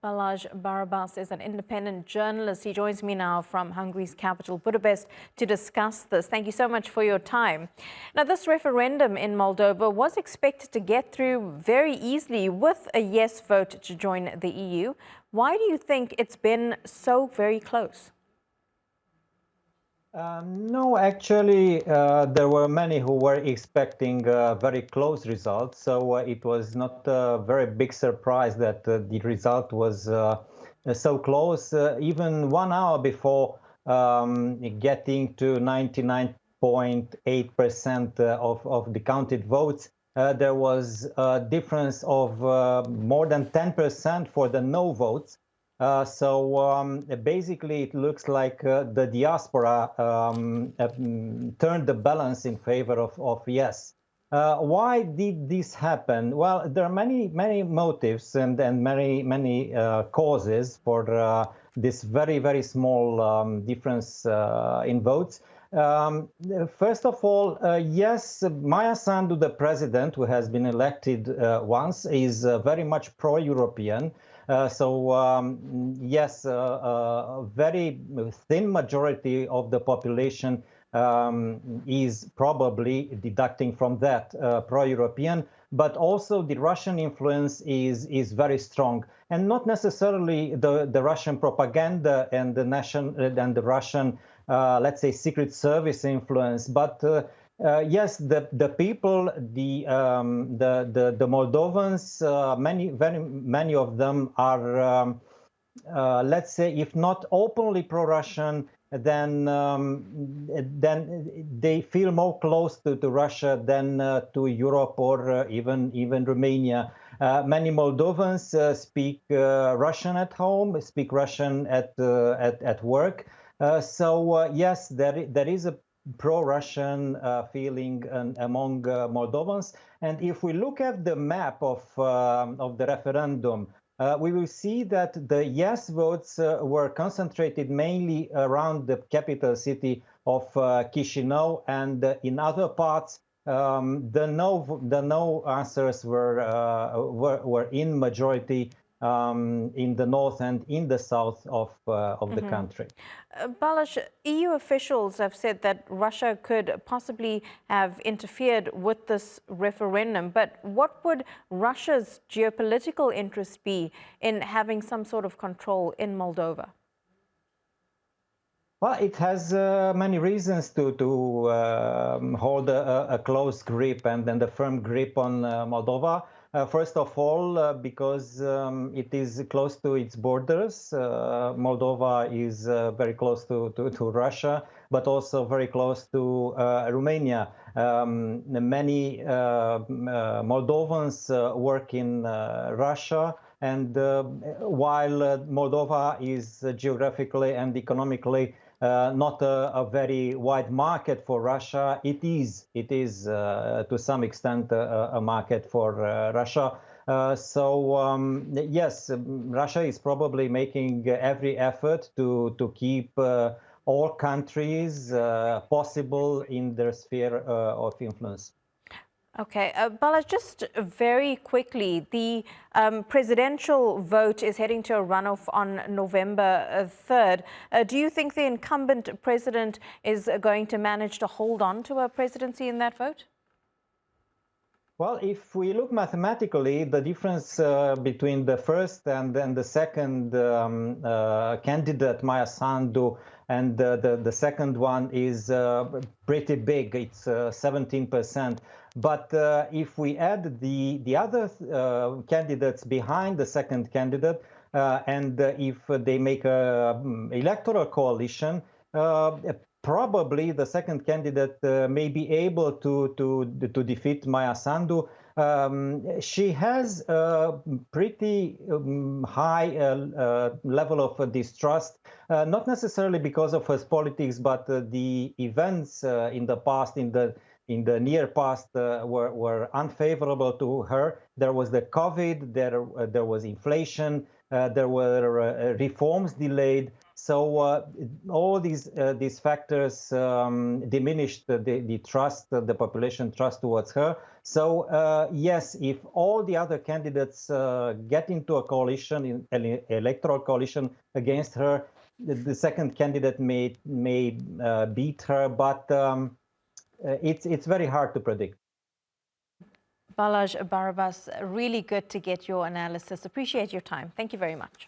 Balázs Barabás is an independent journalist. He joins me now from Hungary's capital, Budapest, to discuss this. Thank you so much for your time. Now, this referendum in Moldova was expected to get through very easily with a yes vote to join the EU. Why do you think it's been so very close? No, actually, there were many who were expecting very close results. So it was not a very big surprise that the result was so close. Even 1 hour before getting to 99.8% of the counted votes, there was a difference of more than 10% for the no votes. Basically, it looks like the diaspora turned the balance in favor of yes. Why did this happen? Well, there are many motives and many causes for this very small difference in votes. First of all, yes, Maia Sandu, the president, who has been elected once, is very much pro-European. Yes, a very thin majority of the population is probably deducting from that pro-European, but also the Russian influence is very strong, and not necessarily the Russian propaganda and the Russian, let's say, secret service influence, but yes, the people, the Moldovans, many of them are, let's say, if not openly pro-Russian, then they feel more close to Russia than to Europe or even Romania. Many Moldovans speak Russian at home, speak Russian at work. Yes, there is a pro-Russian feeling among Moldovans. And if we look at the map of the referendum, we will see that the yes votes were concentrated mainly around the capital city of Chisinau, and in other parts, the no answers were in majority in the north and in the south of the country. Balázs, EU officials have said that Russia could possibly have interfered with this referendum, but what would Russia's geopolitical interest be in having some sort of control in Moldova? Well, it has many reasons to hold a close grip and a firm grip on Moldova. First of all, because it is close to its borders. Moldova is very close to Russia, but also very close to Romania. Many Moldovans work in Russia, and while Moldova is geographically and economically not a very wide market for Russia, it is to some extent a market for Russia. Yes, Russia is probably making every effort to keep all countries possible in their sphere of influence. Okay, Balázs, just very quickly, the presidential vote is heading to a runoff on November 3rd. Do you think the incumbent president is going to manage to hold on to a presidency in that vote? Well, if we look mathematically, the difference between the first and then the second candidate, Maia Sandu, and the second one is pretty big. It's 17%. But if we add the other candidates behind the second candidate, and if they make an electoral coalition, probably the second candidate may be able to defeat Maia Sandu. She has a pretty high level of distrust, not necessarily because of her politics, but the events in the past, in the near past, were unfavorable to her. There was the COVID, there was inflation, there were reforms delayed. So all these factors diminished the trust, the population trust towards her. So yes, if all the other candidates get into a coalition, an electoral coalition against her, the second candidate may beat her, but it's very hard to predict. Balázs Barabás, really good to get your analysis. Appreciate your time. Thank you very much.